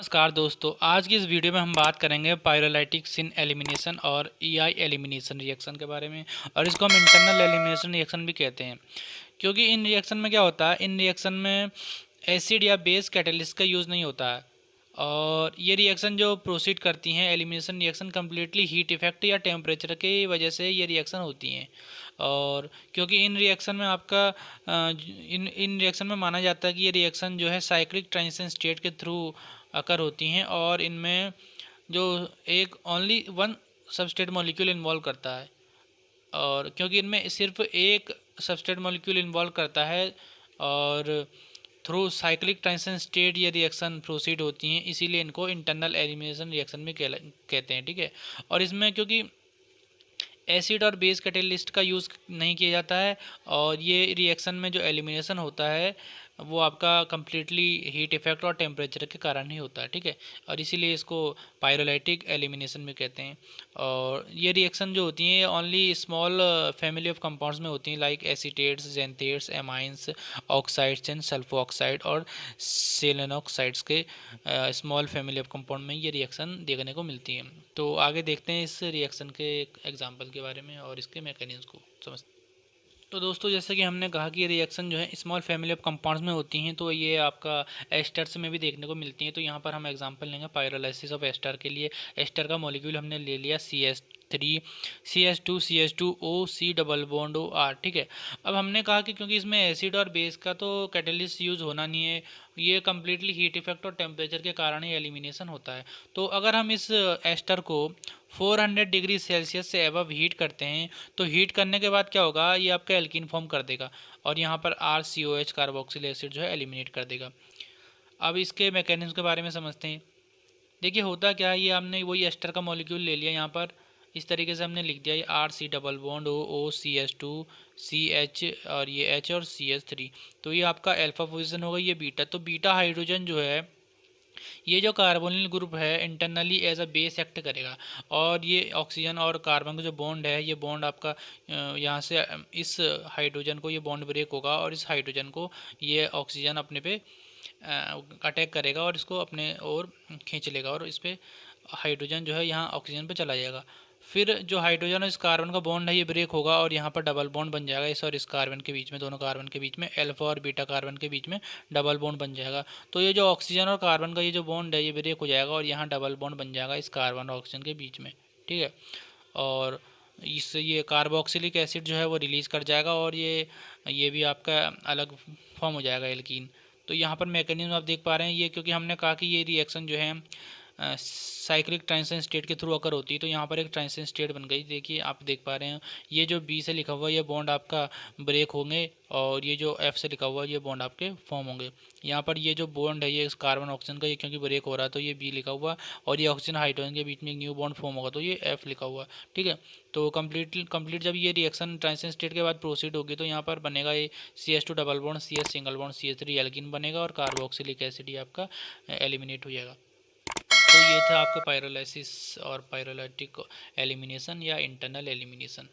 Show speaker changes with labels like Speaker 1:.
Speaker 1: नमस्कार दोस्तों, आज की इस वीडियो में हम बात करेंगे पायरोलाइटिक सिन एलिमिनेशन और ईआई एलिमिनेशन रिएक्शन के बारे में। और इसको हम इंटरनल एलिमिनेशन रिएक्शन भी कहते हैं, क्योंकि इन रिएक्शन में क्या होता है, इन रिएक्शन में एसिड या बेस कैटलिस्ट का यूज़ नहीं होता है। और ये रिएक्शन जो प्रोसीड करती हैं, elimination reaction completely heat effect या टेम्परेचर की वजह से ये रिएक्शन होती हैं। और क्योंकि इन रिएक्शन में आपका इन इन रिएक्शन में माना जाता है कि ये रिएक्शन जो है साइक्लिक ट्रांजिशन स्टेट के थ्रू अकर होती हैं, और इनमें जो एक only one substrate molecule involve करता है। और क्योंकि इनमें सिर्फ एक सबस्टेट मॉलिक्यूल इन्वॉल्व करता है और थ्रू साइक्लिक ट्रांजिशन स्टेट ये रिएक्शन प्रोसीड होती हैं, इसीलिए इनको इंटरनल एलिमिनेशन रिएक्शन भी कहते हैं। ठीक है। और इसमें क्योंकि एसिड और बेस कैटेलिस्ट का यूज़ नहीं किया जाता है, और ये रिएक्शन में जो एलिमिनेशन होता है वो आपका कम्प्लीटली हीट इफेक्ट और टेम्परेचर के कारण ही होता है। ठीक है। और इसीलिए इसको पायरोलाइटिक एलिमिनेशन भी कहते हैं। और ये रिएक्शन जो होती हैं only small family of compounds में होती हैं, like acetates, xanthates, amines, oxides and sulpho oxide और सेलेनोक्साइड्स के स्मॉल फैमिली ऑफ कंपाउंड में ये रिएक्शन देखने को मिलती है। तो आगे देखते हैं इस रिएक्शन के एग्जाम्पल के बारे में और इसके मैकेनिज्म को समझते हैं। तो दोस्तों, जैसे कि हमने कहा कि ये रिएक्शन जो है स्मॉल फैमिली ऑफ कंपाउंड्स में होती हैं, तो ये आपका एस्टर्स में भी देखने को मिलती हैं। तो यहाँ पर हम एग्जांपल लेंगे पायरोलाइसिस ऑफ एस्टर के लिए। एस्टर का मॉलिक्यूल हमने ले लिया CH3 CH2 CH2O C double bond OR। ठीक है। अब हमने कहा कि क्योंकि इसमें एसिड और बेस का तो कैटेलिस्ट यूज़ होना नहीं है, ये कम्प्लीटली हीट इफेक्ट और टेम्परेचर के कारण ही एलिमिनेशन होता है। तो अगर हम इस एस्टर को 400 डिग्री सेल्सियस से एबव हीट करते हैं, तो हीट करने के बाद क्या होगा, ये आपका एल्कीन फॉर्म कर देगा और यहाँ पर RCOH कार्बोक्सिल एसिड जो है एलिमिनेट कर देगा। अब इसके मैकेनिज्म के बारे में समझते हैं। देखिए होता क्या है, ये हमने वही एस्टर का मॉलिक्यूल ले लिया, यहाँ पर इस तरीके से हमने लिख दिया, ये RC double bond OCH2 CH और ये H और CH3। तो ये आपका अल्फा पोजीशन होगा, ये बीटा। तो बीटा हाइड्रोजन जो है, ये जो कार्बोनिल ग्रुप है internally as a base act करेगा, और ये ऑक्सीजन और कार्बन का जो बॉन्ड है, ये बॉन्ड आपका यहाँ से इस हाइड्रोजन को ये बॉन्ड ब्रेक होगा और इस हाइड्रोजन को ये ऑक्सीजन अपने पे अटैक करेगा और इसको अपने ओर खींच लेगा, और इस पर हाइड्रोजन जो है यहाँ ऑक्सीजन पे चला जाएगा। फिर जो हाइड्रोजन और इस कार्बन का बॉन्ड है ये ब्रेक होगा और यहाँ पर डबल बॉन्ड बन जाएगा इस और इस कार्बन के बीच में, दोनों कार्बन के बीच में, अल्फा और बीटा कार्बन के बीच में डबल बॉन्ड बन जाएगा। तो ये जो ऑक्सीजन और कार्बन का ये जो बॉन्ड है ये ब्रेक हो जाएगा और यहाँ डबल बॉन्ड बन जाएगा इस कार्बन और ऑक्सीजन के बीच में। ठीक है। और इससे ये कार्बोक्सिलिक एसिड जो है वो रिलीज़ कर जाएगा और ये भी आपका अलग फॉर्म हो जाएगा एल्कीन। तो यहाँ पर मैकेनिज्म आप देख पा रहे हैं, ये क्योंकि हमने कहा कि ये रिएक्शन जो है साइक्लिक ट्रांजिशन स्टेट के थ्रू अकर होती है, तो यहाँ पर एक ट्रांजिशन स्टेट बन गई। देखिए आप देख पा रहे हैं, ये जो B से लिखा हुआ ये बॉन्ड आपका ब्रेक होंगे और ये जो F से लिखा हुआ ये बॉन्ड आपके फॉर्म होंगे। यहाँ पर ये जो बॉन्ड है ये कार्बन ऑक्सीजन का, ये क्योंकि ब्रेक हो रहा है तो ये B लिखा हुआ, और ये ऑक्सीजन हाइड्रोजन के बीच में एक न्यू बॉन्ड फॉर्म होगा तो ये F लिखा हुआ। ठीक है। तो कंप्लीट जब ये रिएक्शन ट्रांजिशन स्टेट के बाद प्रोसीड होगी तो यहाँ पर बनेगा ये CH2 double bond CH single bond CH3 alkene बनेगा और कार्बोक्सिलिक एसिड ये आपका एलिमिनेट हो जाएगा। तो ये था आपका पायरोलाइसिस और पायरोलाइटिक एलिमिनेशन या इंटरनल एलिमिनेशन।